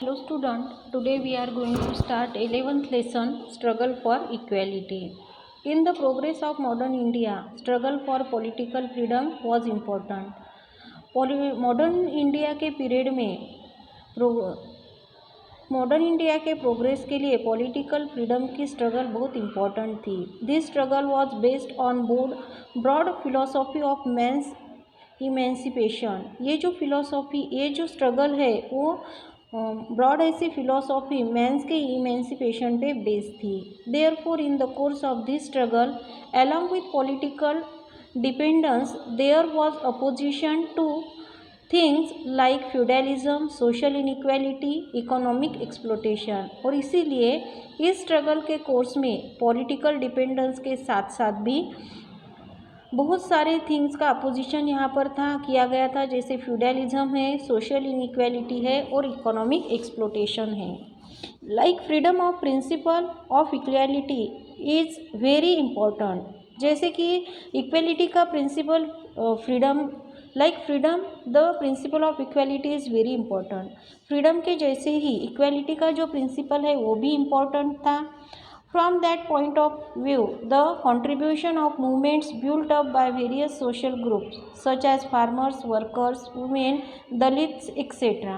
Hello student, today we are going to start 11th lesson Struggle for Equality. In the progress of modern India, struggle for political freedom was important. Modern India के period में modern India के progress के लिए political freedom की struggle बहुत important थी. This struggle was based on broad philosophy of men's emancipation. ये जो स्ट्रगल है वो ब्रॉड ऐसी फिलोसॉफी मेंस के इमेंसिपेशन पे बेस्ड थी. Therefore in the course of this struggle along with political dependence there was opposition to things like feudalism, social inequality, economic exploitation. और इसीलिए इस स्ट्रगल के कोर्स में पॉलिटिकल डिपेंडेंस के साथ साथ भी बहुत सारे थिंग्स का अपोजिशन यहाँ पर किया गया था, जैसे फ्यूडलिज्म है, सोशल इनइक्वालिटी है और इकोनॉमिक एक्सप्लोटेशन है. Like freedom of principle of equality is very important. जैसे कि इक्वलिटी का principle freedom the principle of equality is very important. Freedom के जैसे ही इक्वालिटी का जो प्रिंसिपल है वो भी इम्पोर्टेंट था. From that point of view, the contribution of movements built up by various social groups such as farmers, workers, women, Dalits, etc.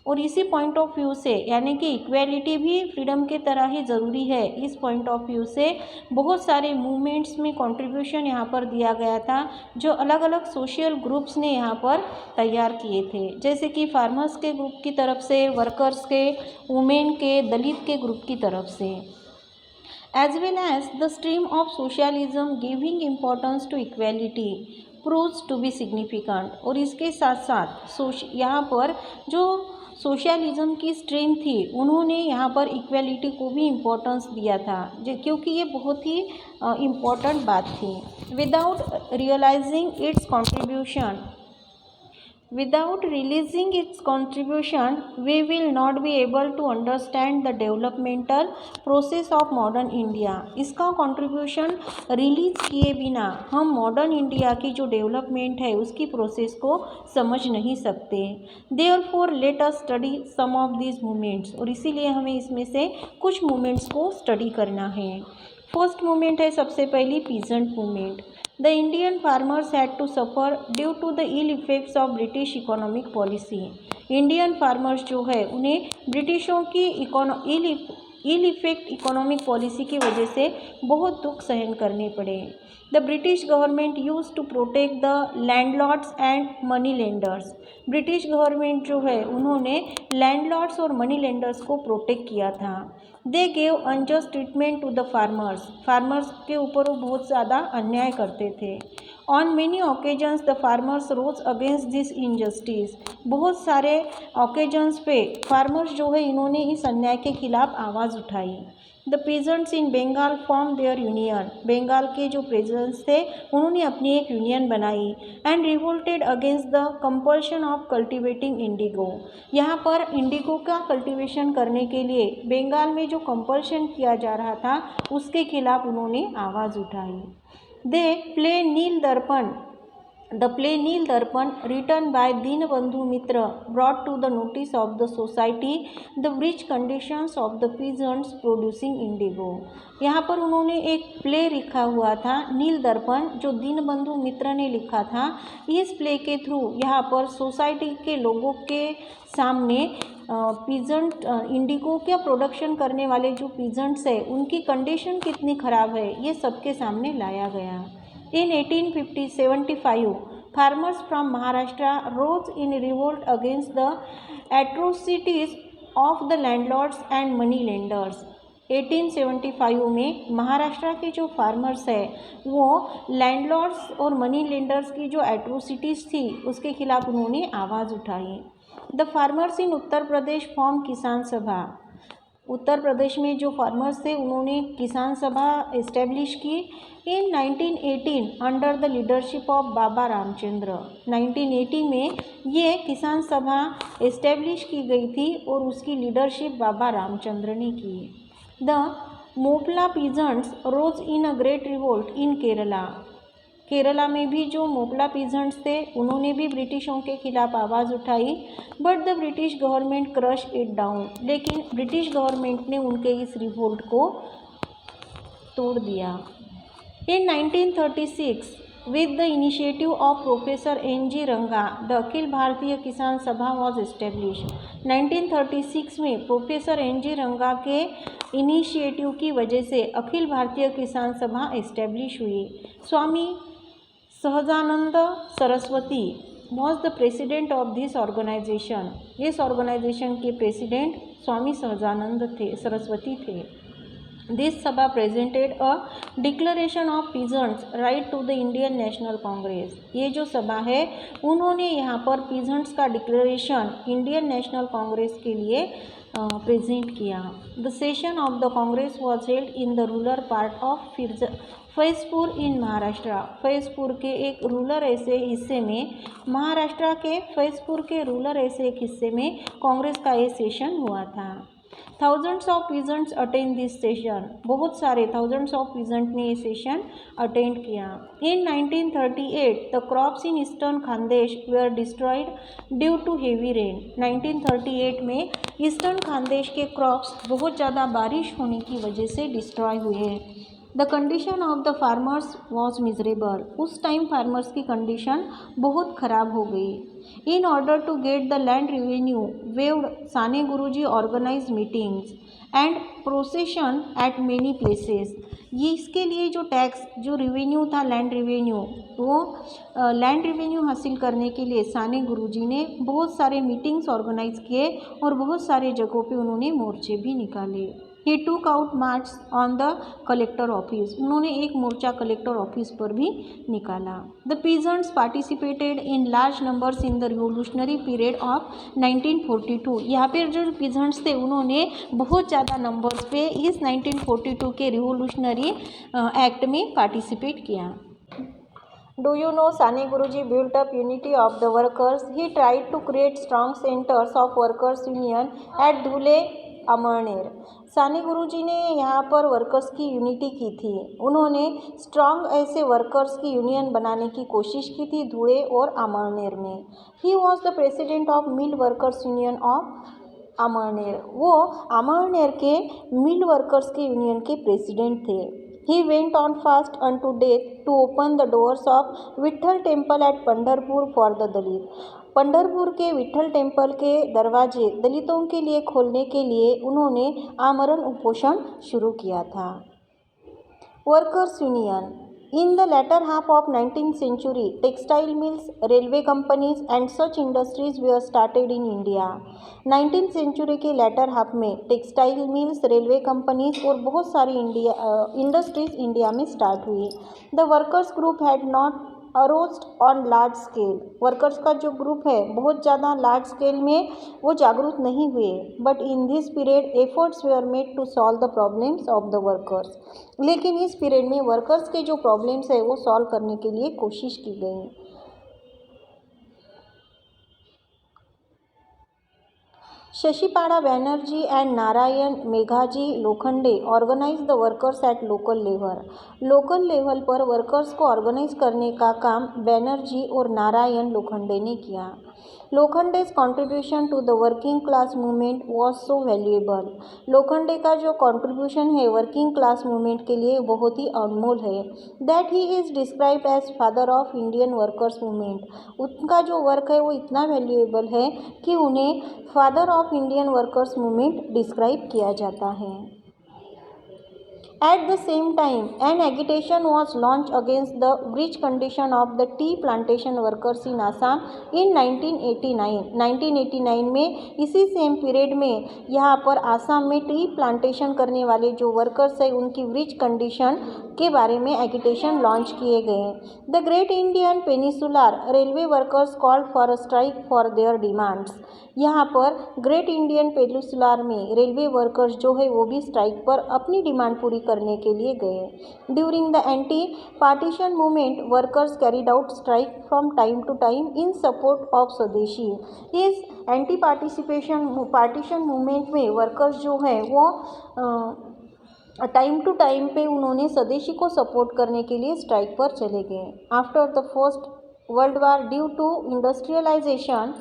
और इसी पॉइंट ऑफ व्यू से यानी कि इक्वेलिटी भी फ्रीडम के तरह ही ज़रूरी है, इस पॉइंट ऑफ व्यू से बहुत सारे मूवमेंट्स में कंट्रीब्यूशन यहाँ पर दिया गया था जो अलग अलग सोशल ग्रुप्स ने यहाँ पर तैयार किए थे, जैसे कि फार्मर्स के ग्रुप की तरफ से, वर्कर्स के, वुमेन के, दलित के ग्रुप की तरफ से. As well as the stream of socialism giving importance to equality proves to be significant. और इसके साथ साथ यहाँ पर जो सोशलिज्म की स्ट्रीम थी उन्होंने यहाँ पर इक्वलिटी को भी इम्पोर्टेंस दिया था, क्योंकि ये बहुत ही इम्पोर्टेंट बात थी. Without realizing its contribution Without realizing its contribution, we will not be able to understand the developmental process of modern India. इसका contribution रिलीज किए बिना हम मॉडर्न इंडिया की जो डेवलपमेंट है उसकी प्रोसेस को समझ नहीं सकते. Therefore, let us study some of these movements. और इसीलिए हमें इसमें से कुछ मूवमेंट्स को स्टडी करना है. फर्स्ट मूवमेंट है सबसे पहली peasant movement. The Indian farmers had to suffer due to the ill effects of British economic policy. Indian farmers जो है उन्हें ब्रिटिशों की इल इफेक्ट इकोनॉमिक पॉलिसी की वजह से बहुत दुख सहन करने पड़े. The British government use to protect the landlords and money lenders. British government जो है उन्होंने लैंडलॉर्ड्स और मनी लेंडर्स को प्रोटेक्ट किया था. They gave unjust treatment to the farmers के ऊपर वो बहुत ज़्यादा अन्याय करते थे. On many occasions the farmers rose against this injustice. बहुत सारे ओकेजन्स पे फार्मर्स जो है इन्होंने इस अन्याय के खिलाफ आवाज़ उठाई. The peasants in Bengal form their union. Bengal के जो पीजेंट्स थे उन्होंने अपनी एक यूनियन बनाई. And revolted against the compulsion of cultivating indigo. यहाँ पर इंडिगो का कल्टिवेशन करने के लिए बंगाल में जो कंपल्शन किया जा रहा था उसके खिलाफ उन्होंने आवाज़ उठाई. दे प्ले नील दर्पण. The play Neel Darpan, written by Dinabandhu Mitra, brought to the notice of the society the rich conditions of the peasants producing indigo. यहाँ पर उन्होंने एक प्ले लिखा हुआ था नील दर्पण जो दीनबंधु मित्र ने लिखा था. इस प्ले के थ्रू यहाँ पर सोसाइटी के लोगों के सामने पीजेंट इंडिगो का प्रोडक्शन करने वाले जो पीजेंट्स है उनकी कंडीशन कितनी ख़राब है ये सबके सामने लाया गया. In 1875, farmers from Maharashtra rose in revolt against the atrocities of the landlords and money lenders. 1875 में महाराष्ट्र के जो फार्मर्स है वो लैंडलॉर्ड्स और मनी लेंडर्स की जो एट्रोसिटीज़ थी उसके खिलाफ उन्होंने आवाज़ उठाई. The farmers in Uttar Pradesh form किसान सभा. उत्तर प्रदेश में जो फार्मर्स थे उन्होंने किसान सभा इस्टेब्लिश की. इन 1918 अंडर द लीडरशिप ऑफ बाबा रामचंद्र. 1980 में ये किसान सभा इस्टेब्लिश की गई थी और उसकी लीडरशिप बाबा रामचंद्र ने की. The Moplah peasants rose in a great revolt in Kerala. Kerala में भी जो मोपला पीजेंट्स थे उन्होंने भी ब्रिटिशों के खिलाफ आवाज़ उठाई, but the British government crush it down. लेकिन ब्रिटिश गवर्नमेंट ने उनके इस रिवोल्ट को तोड़ दिया। In 1936, with the initiative of Professor N.G. Ranga, the Akhil Bharatiya किसान सभा was established। 1936 में प्रोफेसर N.G. रंगा के इनिशिएटिव की वजह से अखिल भारतीय किसान सभा एस्टेब्लिश हुई। Swami Sahajanand Saraswati was the president of this organization। इस ऑर्गेनाइजेशन के प्रेसिडेंट स्वामी सहजानंद सरस्वती थे। This सभा presented a declaration of peasants right to the Indian National Congress। ये जो सभा है उन्होंने यहाँ पर पीजेंट्स का डिक्लेरेशन इंडियन नेशनल कांग्रेस के लिए प्रेजेंट किया। The session of the Congress was held in the rural part of Faizpur in Maharashtra. Faizpur के एक रूरल ऐसे हिस्से में, महाराष्ट्र के फैजपुर के रूरल ऐसे एक हिस्से में कांग्रेस का ये सेशन हुआ था। Thousands of peasants attend this session. बहुत सारे थाउजेंड्स ऑफ पीजेंट ने ये सेशन अटेंड किया। In 1938 the crops in eastern Khandesh were destroyed due to heavy rain. 1938 में ईस्टर्न खानदेश के क्रॉप्स बहुत ज़्यादा बारिश होने की वजह से डिस्ट्रॉय हुए। The condition of the farmers was miserable. उस टाइम फार्मर्स की कंडीशन बहुत ख़राब हो गई। In order to get the land revenue waived, Sane Guruji organized meetings and procession at many places। ये इसके लिए जो टैक्स जो रिवेन्यू था लैंड रिवेन्यू, वो लैंड रिवेन्यू हासिल करने के लिए साने गुरुजी ने बहुत सारे मीटिंग्स ऑर्गेनाइज किए और बहुत सारे जगहों पे उन्होंने मोर्चे भी निकाले। ही टूक out march on the collector office. उन्होंने एक मोर्चा कलेक्टर ऑफिस पर भी निकाला। The peasants participated in large numbers in the revolutionary period of 1942। यहाँ पर जो पीजेंट्स थे उन्होंने बहुत ज़्यादा नंबर्स पे इस 1942 के रिवोल्यूशनरी एक्ट में पार्टिसिपेट किया। Do you know Sane Guruji built up unity of the workers? He tried to create strong centers of workers union at धुले अमरनेर। साने गुरुजी ने यहाँ पर वर्कर्स की यूनिटी की थी। उन्होंने स्ट्रॉन्ग ऐसे वर्कर्स की यूनियन बनाने की कोशिश की थी धुले और अमरनेर में। He was the president of mill workers union of Amalner. वो अमरनेर के मिल वर्कर्स के यूनियन के प्रेसिडेंट थे। He went on fast unto death to open the doors of Vitthal temple at Pandharpur for the दलित। पंढरपुर के विट्ठल टेम्पल के दरवाजे दलितों के लिए खोलने के लिए उन्होंने आमरण उपोषण शुरू किया था। Workers union. In the latter half of 19th century, textile mills, railway companies and such industries were started in India। 19th century के latter half में टेक्सटाइल मिल्स, रेलवे कंपनीज और बहुत सारी इंडस्ट्रीज इंडिया में स्टार्ट हुई। The workers group had not aroused on large scale. Workers का जो group है बहुत ज़्यादा लार्ज स्केल में वो जागरूक नहीं हुए। But in this period efforts were made to solve the problems of the workers. लेकिन इस पीरियड में वर्कर्स के जो प्रॉब्लम्स है वो सॉल्व करने के लिए कोशिश की गई। Shashipada Banerjee and Narayan Meghaji Lokhande organize the workers at local level. Local level पर वर्कर्स को ऑर्गेनाइज करने का काम बैनर्जी और नारायण लोखंडे ने किया। Lokhande's contribution to the working class movement was so valuable. Lokhande का जो कॉन्ट्रीब्यूशन है वर्किंग क्लास मूवमेंट के लिए बहुत ही अनमोल है। That he is described as father of Indian workers movement. उनका जो वर्क है वो इतना वैल्यूएबल है कि उन्हें father of Indian workers movement describe किया जाता है। At the same time, an agitation was launched against the rich condition of the tea plantation workers in Assam in 1989। 1989 में इसी सेम पीरियड में यहाँ पर आसाम में टी प्लांटेशन करने वाले जो वर्कर्स हैं उनकी रिच कंडीशन के बारे में एगिटेशन लॉन्च किए गए। The great Indian peninsular railway workers called for a strike for their demands. यहाँ पर ग्रेट इंडियन पेनिसुलर में रेलवे वर्कर्स जो है वो भी स्ट्राइक पर अपनी डिमांड पूरी करने के लिए गए। During the anti partition movement workers carried out strike from time to time in support of swadeshi. इस एंटी पार्टिशन मूवमेंट में वर्कर्स जो है वो टाइम टू टाइम पे उन्होंने स्वदेशी को सपोर्ट करने के लिए स्ट्राइक पर चले गए। After the first world war due to industrialization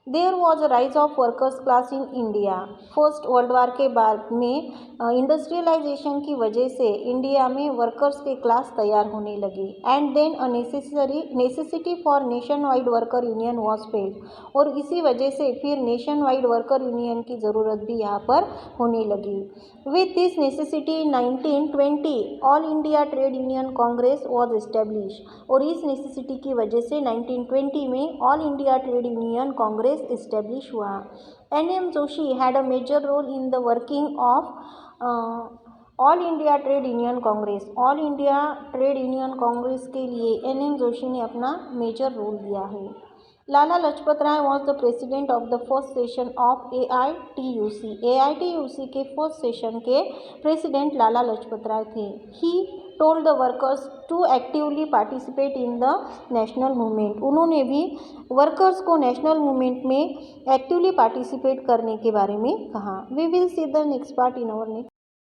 there was a rise of workers class in India. First world war के बाद में इंडस्ट्रियलाइजेशन की वजह से इंडिया में वर्कर्स के क्लास तैयार होने लगे। And then a necessity for nation wide worker union was felt, और इसी वजह से फिर नेशन वाइड वर्कर यूनियन की ज़रूरत भी यहाँ पर होने लगी। With this necessity in 1920 All India Trade Union Congress was establish, और इस नेसेसिटी की वजह से 1920 में All India Trade Union Congress establish हुआ। N M. Joshi had a major role in the working of All India Trade Union Congress. All India Trade Union Congress के लिए एन.एम. जोशी ने अपना मेजर रोल दिया है। Lala Lajpat Rai was the president of the first session of AITUC। AITUC के first session के president Lala Lajpat Rai थे। He told the workers to actively participate in the national movement. उन्होंने भी वर्कर्स को नेशनल मूवमेंट में एक्टिवली पार्टिसिपेट करने के बारे में कहा। We will see the next part in our next